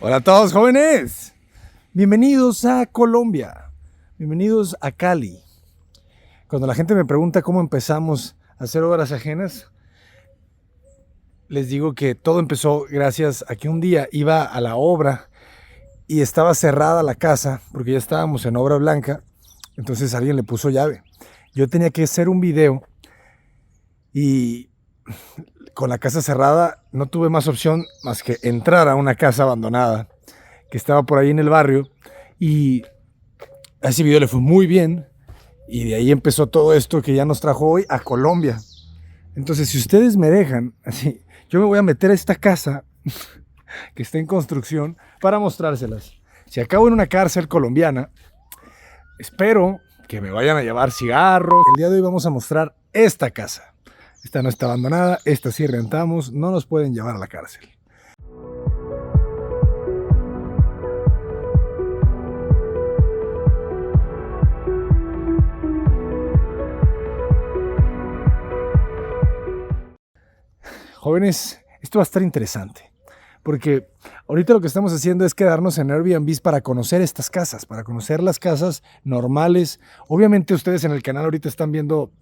Hola a todos, jóvenes. Bienvenidos a Colombia. Bienvenidos a Cali. Cuando la gente me pregunta cómo empezamos a hacer obras ajenas, les digo que todo empezó gracias a que un día iba a la obra y estaba cerrada la casa porque ya estábamos en obra blanca. Entonces alguien le puso llave. Yo tenía que hacer un video y con la casa cerrada no tuve más opción más que entrar a una casa abandonada que estaba por ahí en el barrio, y a ese video le fue muy bien, y de ahí empezó todo esto que ya nos trajo hoy a Colombia. Entonces, si ustedes me dejan, así, yo me voy a meter a esta casa que está en construcción para mostrárselas. Si acabo en una cárcel colombiana, espero que me vayan a llevar cigarros. El día de hoy vamos a mostrar esta casa. Esta no está abandonada, esta sí rentamos, no nos pueden llevar a la cárcel. Jóvenes, esto va a estar interesante, porque ahorita lo que estamos haciendo es quedarnos en Airbnb para conocer estas casas, para conocer las casas normales. Obviamente ustedes en el canal ahorita están viendo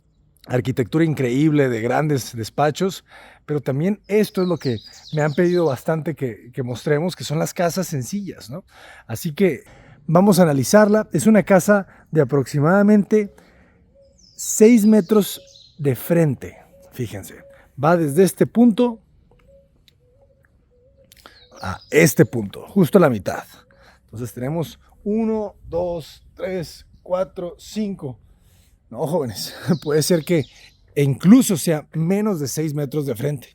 arquitectura increíble de grandes despachos, pero también esto es lo que me han pedido bastante que mostremos, que son las casas sencillas, ¿no? Así que vamos a analizarla. Es una casa de aproximadamente 6 metros de frente, fíjense. Va desde este punto a este punto, justo a la mitad. Entonces tenemos 1, 2, 3, 4, 5. No, jóvenes, puede ser que incluso sea menos de 6 metros de frente.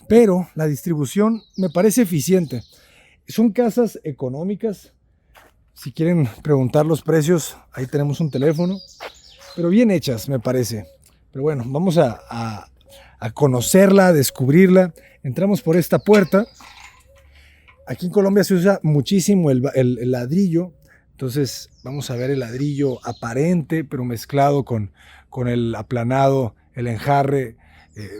Pero la distribución me parece eficiente. Son casas económicas. Si quieren preguntar los precios, ahí tenemos un teléfono. Pero bien hechas, me parece. Pero bueno, vamos a conocerla, a descubrirla. Entramos por esta puerta. Aquí en Colombia se usa muchísimo el ladrillo. Entonces vamos a ver el ladrillo aparente, pero mezclado con el aplanado, el enjarre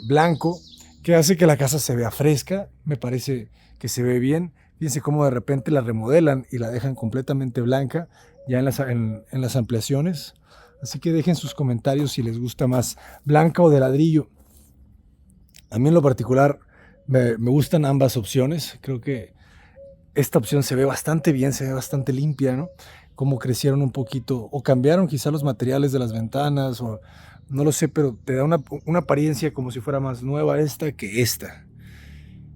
blanco, que hace que la casa se vea fresca. Me parece que se ve bien. Fíjense cómo de repente la remodelan y la dejan completamente blanca ya en las ampliaciones. Así que dejen sus comentarios si les gusta más blanca o de ladrillo. A mí en lo particular me gustan ambas opciones. Creo que esta opción se ve bastante bien, se ve bastante limpia, ¿no? Cómo crecieron un poquito o cambiaron quizá los materiales de las ventanas, o no lo sé, pero te da una apariencia como si fuera más nueva esta que esta.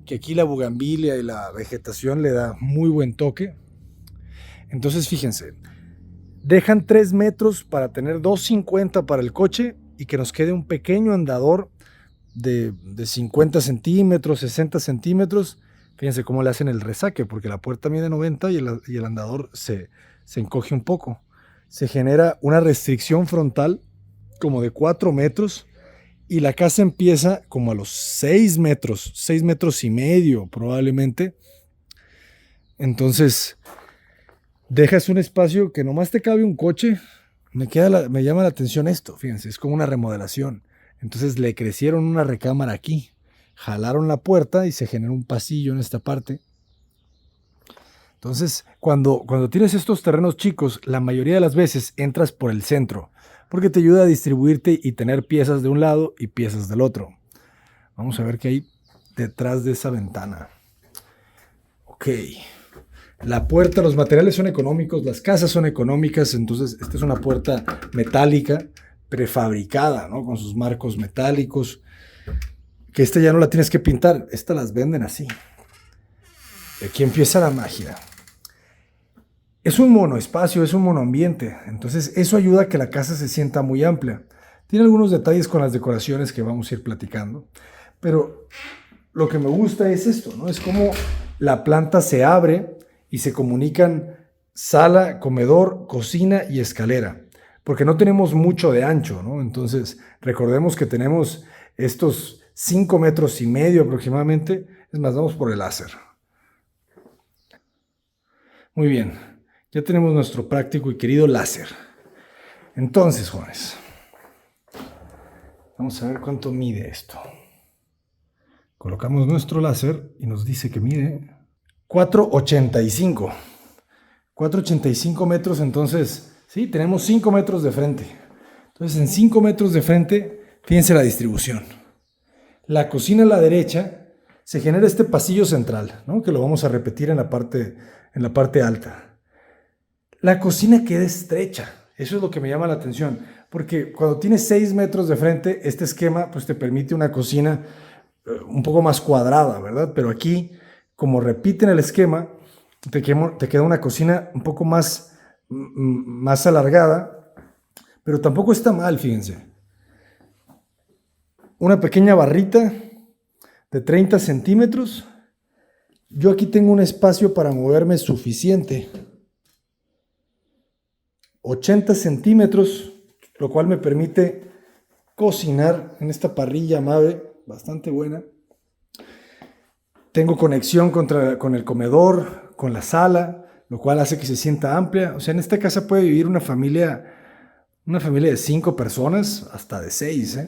Que aquí la bugambilia y la vegetación le da muy buen toque. Entonces fíjense, dejan 3 metros para tener 2.50 para el coche y que nos quede un pequeño andador de 50 centímetros, 60 centímetros. Fíjense cómo le hacen el resaque, porque la puerta mide 90 y el andador se encoge un poco. Se genera una restricción frontal como de 4 metros y la casa empieza como a los 6 metros, 6 metros y medio probablemente. Entonces dejas un espacio que nomás te cabe un coche. Me llama la atención esto, fíjense, es como una remodelación. Entonces le crecieron una recámara aquí. Jalaron la puerta y se generó un pasillo en esta parte. Entonces, cuando tienes estos terrenos chicos, la mayoría de las veces entras por el centro, porque te ayuda a distribuirte y tener piezas de un lado y piezas del otro. Vamos a ver qué hay detrás de esa ventana. Ok. La puerta, los materiales son económicos, las casas son económicas, entonces esta es una puerta metálica, prefabricada, ¿no? Con sus marcos metálicos. Que esta ya no la tienes que pintar, esta las venden así. Y aquí empieza la magia. Es un monoespacio, es un monoambiente, entonces eso ayuda a que la casa se sienta muy amplia. Tiene algunos detalles con las decoraciones que vamos a ir platicando, pero lo que me gusta es esto, ¿no? Es como la planta se abre y se comunican sala, comedor, cocina y escalera, porque no tenemos mucho de ancho, ¿no? Entonces recordemos que tenemos estos 5 metros y medio aproximadamente. Es más, vamos por el láser. Muy bien, ya tenemos nuestro práctico y querido láser. Entonces, jóvenes, vamos a ver cuánto mide esto. Colocamos nuestro láser y nos dice que mide 4,85. 4,85 metros, entonces, sí, tenemos 5 metros de frente. Entonces, en 5 metros de frente, fíjense la distribución. La cocina a la derecha, se genera este pasillo central, ¿no? Que lo vamos a repetir en la parte alta. La cocina queda estrecha, eso es lo que me llama la atención, porque cuando tienes 6 metros de frente, este esquema pues te permite una cocina un poco más cuadrada, ¿verdad? Pero aquí, como repiten el esquema, te queda una cocina un poco más alargada, pero tampoco está mal, fíjense. Una pequeña barrita de 30 centímetros. Yo aquí tengo un espacio para moverme suficiente. 80 centímetros, lo cual me permite cocinar en esta parrilla Mave, bastante buena. Tengo conexión con el comedor, con la sala, lo cual hace que se sienta amplia. O sea, en esta casa puede vivir una familia de 5 personas, hasta de 6,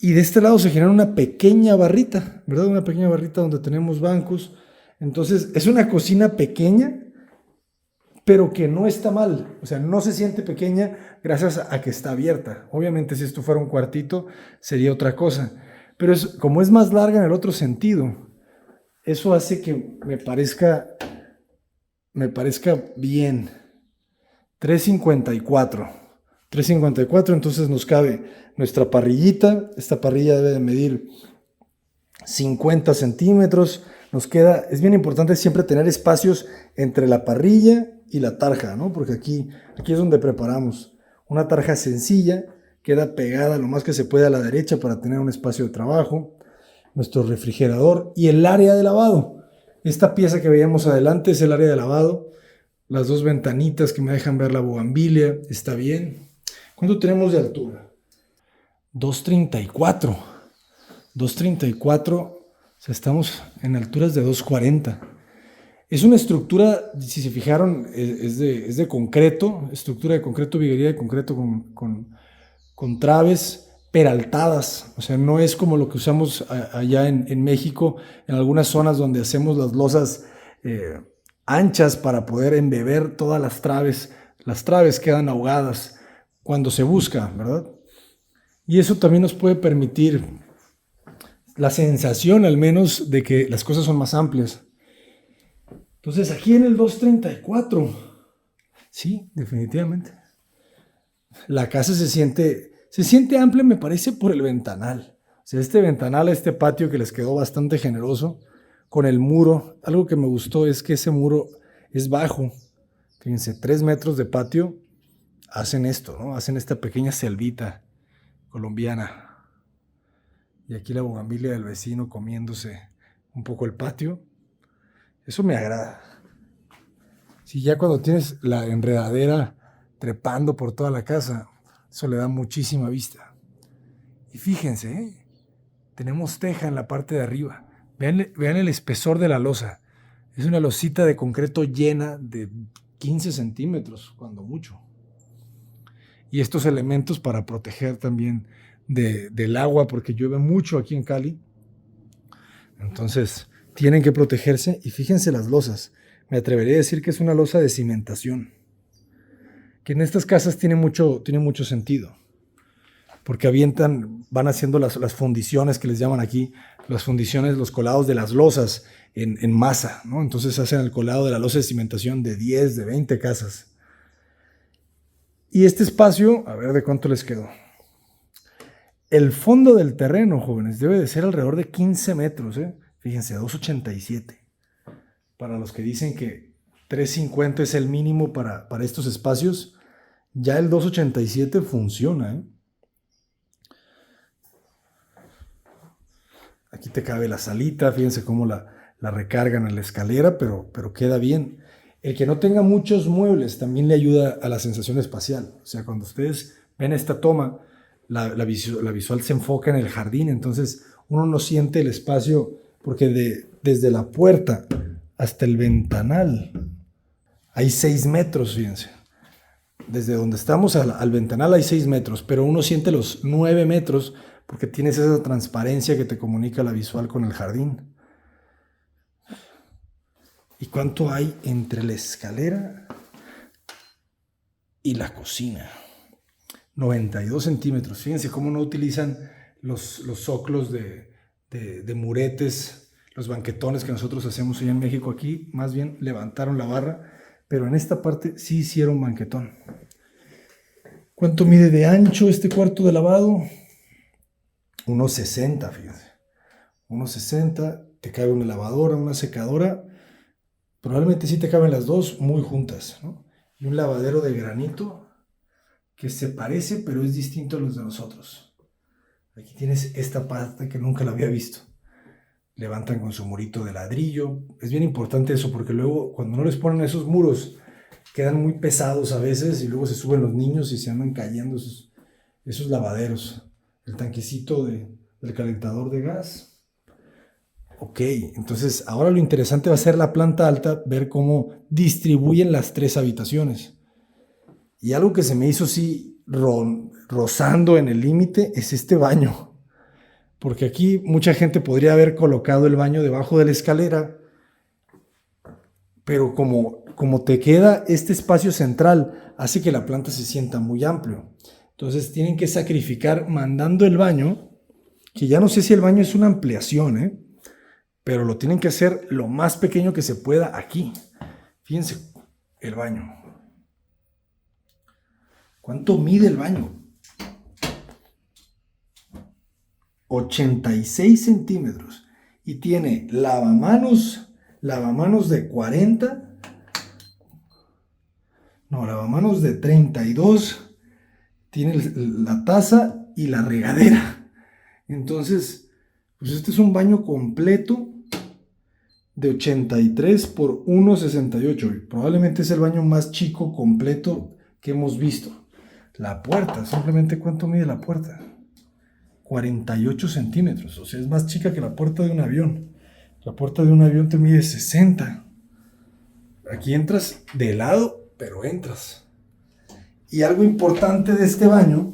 y de este lado se genera una pequeña barrita, ¿verdad? Una pequeña barrita donde tenemos bancos. Entonces, es una cocina pequeña, pero que no está mal. O sea, no se siente pequeña gracias a que está abierta. Obviamente, si esto fuera un cuartito, sería otra cosa. Pero como es más larga en el otro sentido, eso hace que me parezca bien. 3,54, entonces nos cabe nuestra parrillita. Esta parrilla debe de medir 50 centímetros. Nos queda, es bien importante siempre tener espacios entre la parrilla y la tarja, ¿no? Porque aquí es donde preparamos. Una tarja sencilla, queda pegada lo más que se puede a la derecha para tener un espacio de trabajo. Nuestro refrigerador y el área de lavado. Esta pieza que veíamos adelante es el área de lavado. Las 2 ventanitas que me dejan ver la bugambilia, está bien. ¿Cuánto tenemos de altura? 2,34. 2,34, o sea, estamos en alturas de 2,40. Es una estructura, si se fijaron, es de concreto, estructura de concreto, viguería de concreto con traves peraltadas. O sea, no es como lo que usamos allá en México, en algunas zonas donde hacemos las losas anchas para poder embeber todas las traves. Las traves quedan ahogadas cuando se busca, ¿verdad? Y eso también nos puede permitir la sensación, al menos, de que las cosas son más amplias. Entonces, aquí en el 2,34, sí, definitivamente. La casa se siente amplia, me parece, por el ventanal. O sea, este ventanal, este patio que les quedó bastante generoso, con el muro. Algo que me gustó es que ese muro es bajo. Fíjense, 3 metros de patio hacen esto, ¿no? Hacen esta pequeña selvita colombiana. Y aquí la bugambilia del vecino comiéndose un poco el patio. Eso me agrada. Si ya cuando tienes la enredadera trepando por toda la casa, eso le da muchísima vista. Y fíjense, tenemos teja en la parte de arriba. Vean el espesor de la losa. Es una losita de concreto llena de 15 centímetros, cuando mucho. Y estos elementos para proteger también del agua, porque llueve mucho aquí en Cali. Entonces, tienen que protegerse. Y fíjense las losas. Me atrevería a decir que es una losa de cimentación, que en estas casas tiene mucho sentido, porque van haciendo las fundiciones que les llaman aquí, las fundiciones, los colados de las losas en masa, ¿no? Entonces hacen el colado de la losa de cimentación de 10, de 20 casas. Y este espacio, a ver de cuánto les quedó. El fondo del terreno, jóvenes, debe de ser alrededor de 15 metros, Fíjense, 2,87. Para los que dicen que 3,50 es el mínimo para estos espacios, ya el 2,87 funciona, Aquí te cabe la salita, fíjense cómo la recargan en la escalera, pero queda bien. El que no tenga muchos muebles también le ayuda a la sensación espacial. O sea, cuando ustedes ven esta toma, la visual se enfoca en el jardín, entonces uno no siente el espacio, porque desde la puerta hasta el ventanal hay 6 metros, fíjense. Desde donde estamos al ventanal hay 6 metros, pero uno siente los 9 metros porque tienes esa transparencia que te comunica la visual con el jardín. ¿Y cuánto hay entre la escalera y la cocina? 92 centímetros. Fíjense cómo no utilizan los zoclos de muretes, los banquetones que nosotros hacemos allá en México. Aquí más bien levantaron la barra, pero en esta parte sí hicieron banquetón. ¿Cuánto mide de ancho este cuarto de lavado? 1.60, fíjense. 1.60, te cabe una lavadora, una secadora. Probablemente sí te caben las dos muy juntas, ¿no? Y un lavadero de granito que se parece, pero es distinto a los de nosotros. Aquí tienes esta parte que nunca la había visto. Levantan con su murito de ladrillo. Es bien importante eso, porque luego cuando no les ponen esos muros, quedan muy pesados a veces y luego se suben los niños y se andan cayendo esos lavaderos. El tanquecito del calentador de gas. Ok, entonces ahora lo interesante va a ser la planta alta, ver cómo distribuyen las 3 habitaciones. Y algo que se me hizo así rozando en el límite es este baño. Porque aquí mucha gente podría haber colocado el baño debajo de la escalera, pero como te queda este espacio central, hace que la planta se sienta muy amplio. Entonces tienen que sacrificar mandando el baño, que ya no sé si el baño es una ampliación, pero lo tienen que hacer lo más pequeño que se pueda aquí. Fíjense, el baño. ¿Cuánto mide el baño? 86 centímetros. Y tiene lavamanos de 40. No, lavamanos de 32. Tiene la taza y la regadera. Entonces, pues este es un baño completo de 83 por 1.68. Probablemente es el baño más chico completo que hemos visto. La puerta, simplemente ¿cuánto mide la puerta? 48 centímetros, o sea, es más chica que la puerta de un avión. La puerta de un avión te mide 60. Aquí entras de lado, pero entras. Y algo importante de este baño,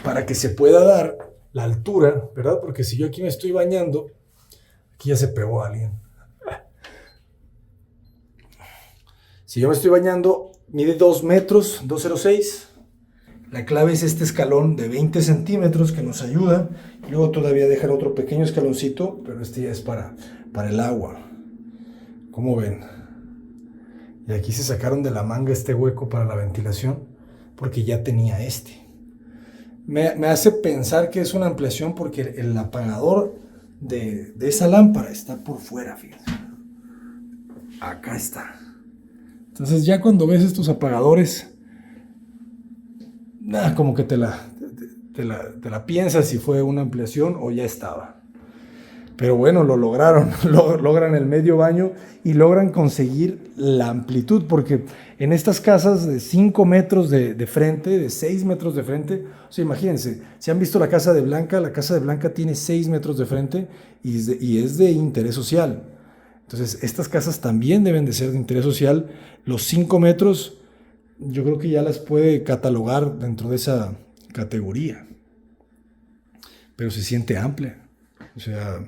para que se pueda dar la altura, ¿verdad? Porque si yo aquí me estoy bañando, aquí ya se pegó alguien. Si yo me estoy bañando, mide 2 metros, 2.06. La clave es este escalón de 20 centímetros que nos ayuda. Y luego todavía dejar otro pequeño escaloncito, pero este ya es para el agua. ¿Cómo ven? Y aquí se sacaron de la manga este hueco para la ventilación, porque ya tenía este. Me hace pensar que es una ampliación porque el apagador de esa lámpara está por fuera, fíjense. Acá está. Entonces ya cuando ves estos apagadores, como que te la piensas si fue una ampliación o ya estaba. Pero bueno, lo lograron, logran el medio baño y logran conseguir la amplitud, porque en estas casas de 5 metros de frente, de 6 metros de frente, o sea, imagínense, si han visto la casa de Blanca tiene 6 metros de frente y es de interés social. Entonces, estas casas también deben de ser de interés social. Los 5 metros, yo creo que ya las puede catalogar dentro de esa categoría. Pero se siente amplia. O sea,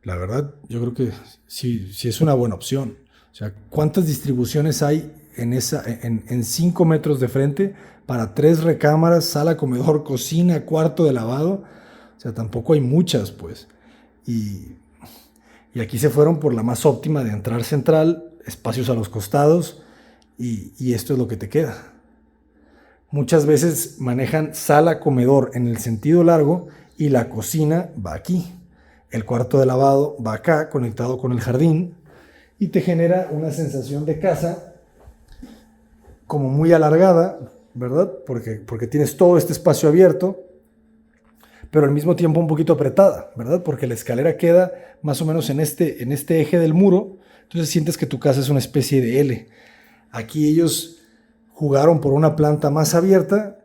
la verdad, yo creo que sí es una buena opción. O sea, ¿cuántas distribuciones hay en 5 metros de frente para 3 recámaras, sala, comedor, cocina, cuarto de lavado? O sea, tampoco hay muchas, pues. Y aquí se fueron por la más óptima de entrar central, espacios a los costados, y esto es lo que te queda. Muchas veces manejan sala, comedor en el sentido largo y la cocina va aquí. El cuarto de lavado va acá, conectado con el jardín, y te genera una sensación de casa como muy alargada, ¿verdad? Porque tienes todo este espacio abierto, pero al mismo tiempo un poquito apretada, ¿verdad? Porque la escalera queda más o menos en este eje del muro, entonces sientes que tu casa es una especie de L. Aquí ellos jugaron por una planta más abierta.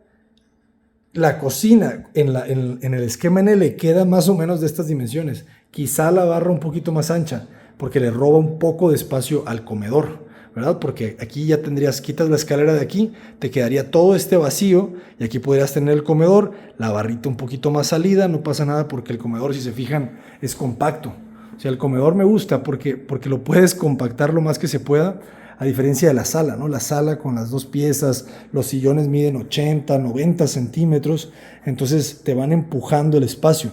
La cocina en el esquema en L queda más o menos de estas dimensiones. Quizá la barra un poquito más ancha, porque le roba un poco de espacio al comedor, ¿verdad? Porque aquí ya quitas la escalera de aquí, te quedaría todo este vacío y aquí podrías tener el comedor, la barrita un poquito más salida, no pasa nada porque el comedor, si se fijan, es compacto. O sea, el comedor me gusta porque lo puedes compactar lo más que se pueda, a diferencia de la sala, ¿no? La sala con las dos piezas, los sillones miden 80, 90 centímetros, entonces te van empujando el espacio.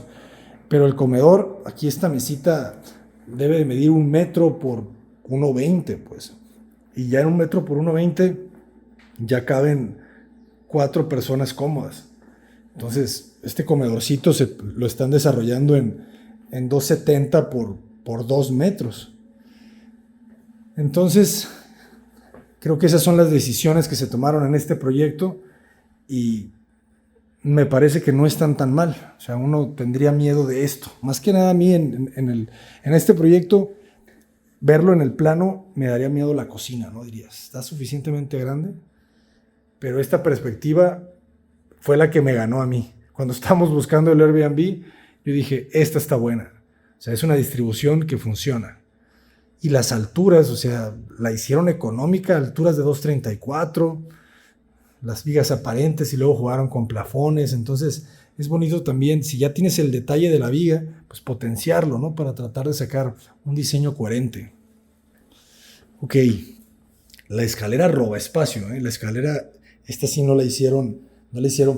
Pero el comedor, aquí esta mesita debe de medir 1 metro por 1,20, pues. Y ya en 1 metro por 1,20 ya caben 4 personas cómodas. Entonces, este comedorcito lo están desarrollando en 2,70 por 2 metros. Entonces, creo que esas son las decisiones que se tomaron en este proyecto y me parece que no están tan mal. O sea, uno tendría miedo de esto. Más que nada a mí en este proyecto, verlo en el plano me daría miedo la cocina, ¿no? Dirías, está suficientemente grande, pero esta perspectiva fue la que me ganó a mí. Cuando estábamos buscando el Airbnb, yo dije, esta está buena. O sea, es una distribución que funciona. Y las alturas, o sea, la hicieron económica, alturas de 2,34, las vigas aparentes y luego jugaron con plafones. Entonces, es bonito también, si ya tienes el detalle de la viga, pues potenciarlo, ¿no? Para tratar de sacar un diseño coherente. Ok, la escalera roba espacio, ¿eh? La escalera, esta sí no la hicieron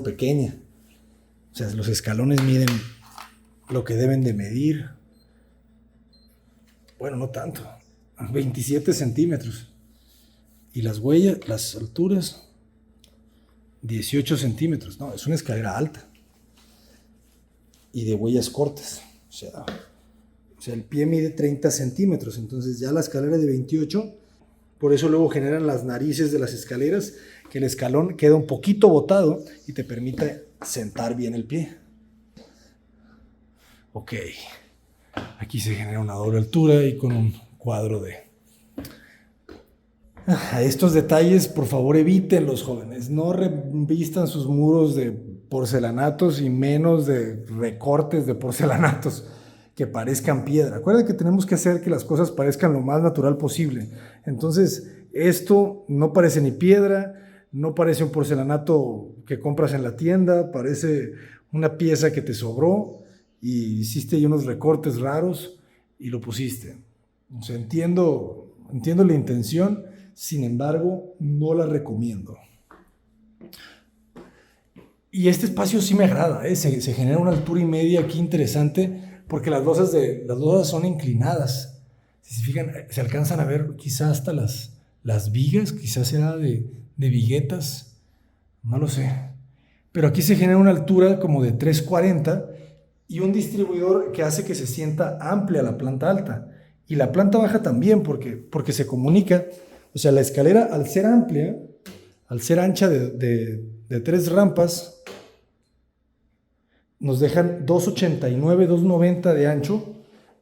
pequeña. O sea, los escalones miden lo que deben de medir. Bueno, no tanto, 27 centímetros. Y las huellas, las alturas, 18 centímetros. No, es una escalera alta. Y de huellas cortas. O sea, el pie mide 30 centímetros. Entonces ya la escalera de 28. Por eso luego generan las narices de las escaleras, que el escalón queda un poquito botado y te permite sentar bien el pie. Ok. Aquí se genera una doble altura y con un cuadro de... Estos detalles, por favor, evítenlos, jóvenes. No revistan sus muros de porcelanatos y menos de recortes de porcelanatos que parezcan piedra. Acuérdense que tenemos que hacer que las cosas parezcan lo más natural posible. Entonces, esto no parece ni piedra, no parece un porcelanato que compras en la tienda, parece una pieza que te sobró y hiciste ahí unos recortes raros y lo pusiste. O sea, entiendo la intención, sin embargo, no la recomiendo. Y este espacio sí me agrada, ¿eh? Se genera una altura y media aquí interesante porque las losas son inclinadas. Si se fijan, se alcanzan a ver quizás hasta las vigas, quizás sea de viguetas, no lo sé. Pero aquí se genera una altura como de 3,40 y un distribuidor que hace que se sienta amplia la planta alta. Y la planta baja también porque se comunica. O sea, la escalera al ser amplia, al ser ancha de 3 rampas, nos dejan 2,89, 2,90 de ancho,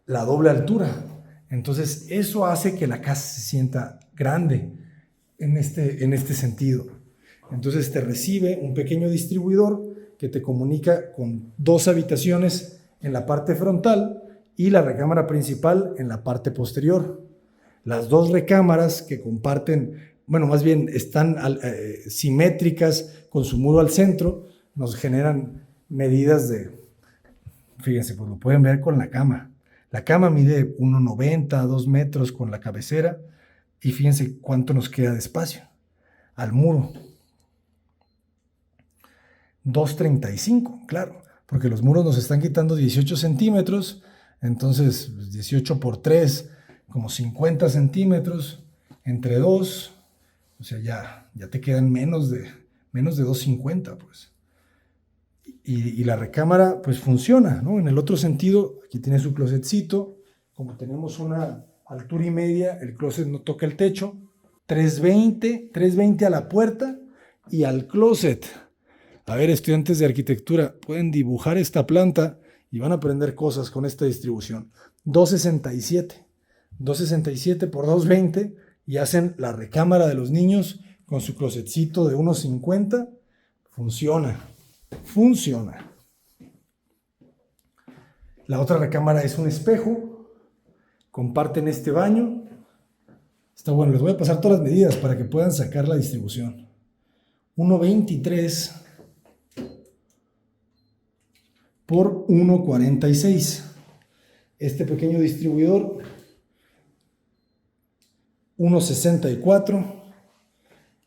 la doble altura. Entonces, eso hace que la casa se sienta grande en este sentido. Entonces, te recibe un pequeño distribuidor que te comunica con 2 habitaciones en la parte frontal y la recámara principal en la parte posterior. Las 2 recámaras que comparten, bueno, más bien están simétricas con su muro al centro, nos generan medidas fíjense, pues lo pueden ver con la cama. La cama mide 1,90, 2 metros con la cabecera y fíjense cuánto nos queda de espacio al muro. 2,35, claro, porque los muros nos están quitando 18 centímetros, entonces 18 por 3, como 50 centímetros, entre 2, o sea, ya te quedan menos de 2,50, pues. Y la recámara, pues funciona, ¿no? En el otro sentido, aquí tiene su closetcito, como tenemos una altura y media, el closet no toca el techo, 320 a la puerta y al closet. A ver, estudiantes de arquitectura, pueden dibujar esta planta y van a aprender cosas con esta distribución. 267 por 220 y hacen la recámara de los niños con su closetcito de 1,50. Funciona. La otra recámara es un espejo. Comparten este baño. Está bueno, les voy a pasar todas las medidas para que puedan sacar la distribución. 1,23 por 1,46. Este pequeño distribuidor, 1.64.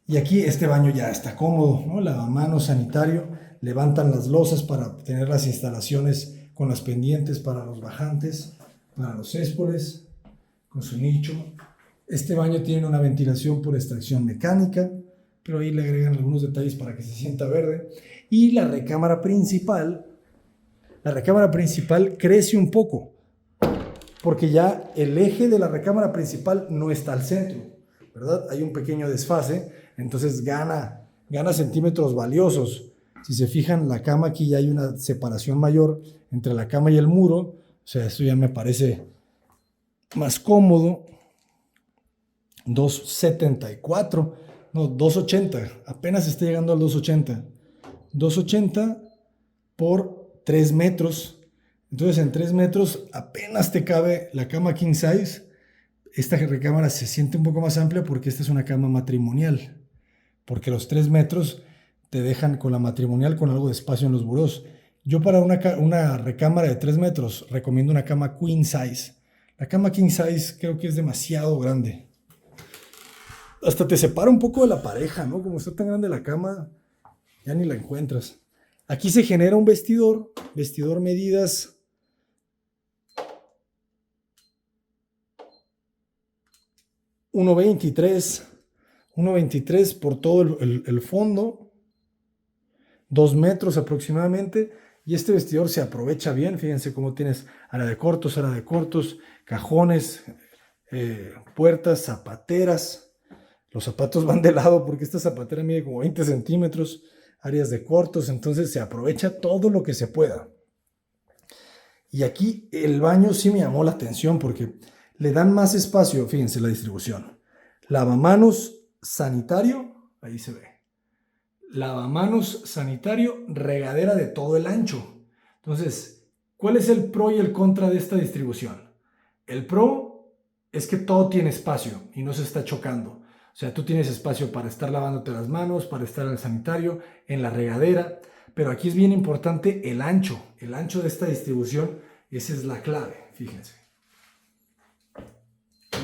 Y aquí este baño ya está cómodo, ¿no? Lavamanos sanitario, levantan las losas para tener las instalaciones con las pendientes para los bajantes, para los céspoles, con su nicho. Este baño tiene una ventilación por extracción mecánica, pero ahí le agregan algunos detalles para que se sienta verde. Y la recámara principal crece un poco, porque ya el eje de la recámara principal no está al centro, ¿verdad? Hay un pequeño desfase, entonces gana centímetros valiosos. Si se fijan, la cama aquí ya hay una separación mayor entre la cama y el muro, o sea, esto ya me parece más cómodo. 2.74, no, 2.80, apenas está llegando al 2.80. 2.80 por 3 metros. Entonces en 3 metros apenas te cabe la cama king size. Esta recámara se siente un poco más amplia porque esta es una cama matrimonial. Porque los 3 metros te dejan con la matrimonial con algo de espacio en los burós. Yo para una recámara de 3 metros recomiendo una cama queen size. La cama king size creo que es demasiado grande. Hasta te separa un poco de la pareja, ¿no? Como está tan grande la cama, ya ni la encuentras. Aquí se genera un vestidor medidas 1.23 por todo el fondo, 2 metros aproximadamente, y este vestidor se aprovecha bien. Fíjense cómo tienes área de cortos, cajones, puertas, zapateras. Los zapatos van de lado porque esta zapatera mide como 20 centímetros, áreas de cortos, entonces se aprovecha todo lo que se pueda. Y aquí el baño sí me llamó la atención porque le dan más espacio, fíjense la distribución. Lavamanos sanitario, ahí se ve. Lavamanos sanitario, regadera de todo el ancho. Entonces, ¿cuál es el pro y el contra de esta distribución? El pro es que todo tiene espacio y no se está chocando. O sea, tú tienes espacio para estar lavándote las manos, para estar en el sanitario, en la regadera, pero aquí es bien importante el ancho de esta distribución, esa es la clave, fíjense.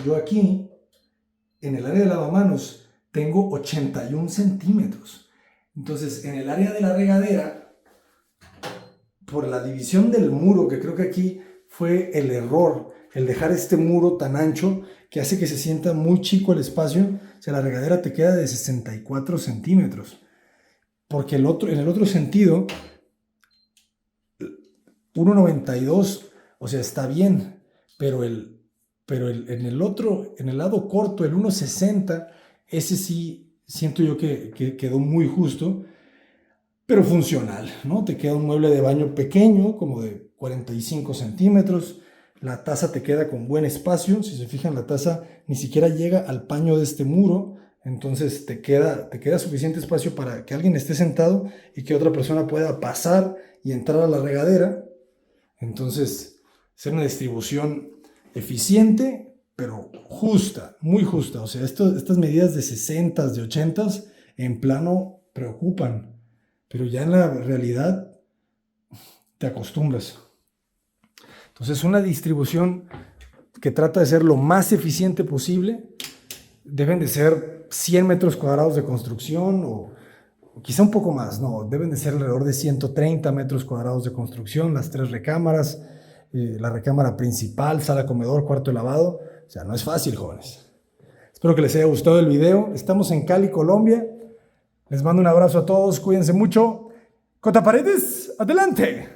Yo aquí, en el área de lavamanos, tengo 81 centímetros. Entonces, en el área de la regadera, por la división del muro, que creo que aquí fue el error, el dejar este muro tan ancho, que hace que se sienta muy chico el espacio. O sea, la regadera te queda de 64 centímetros. Porque en el otro sentido, 1.92, o sea, está bien. Pero en el lado corto, el 1.60, ese sí siento yo que quedó muy justo, pero funcional, ¿no? Te queda un mueble de baño pequeño, como de 45 centímetros. La taza te queda con buen espacio. Si se fijan, la taza ni siquiera llega al paño de este muro. Entonces te queda suficiente espacio para que alguien esté sentado y que otra persona pueda pasar y entrar a la regadera. Entonces, es una distribución eficiente, pero justa, muy justa. O sea, estas medidas de 60, de 80 en plano preocupan. Pero ya en la realidad te acostumbras. Entonces, una distribución que trata de ser lo más eficiente posible. Deben de ser 100 metros cuadrados de construcción o quizá un poco más, no, deben de ser alrededor de 130 metros cuadrados de construcción, las 3 recámaras, la recámara principal, sala, comedor, cuarto de lavado. O sea, no es fácil, jóvenes. Espero que les haya gustado el video. Estamos en Cali, Colombia. Les mando un abrazo a todos, cuídense mucho. Cota Paredes, adelante.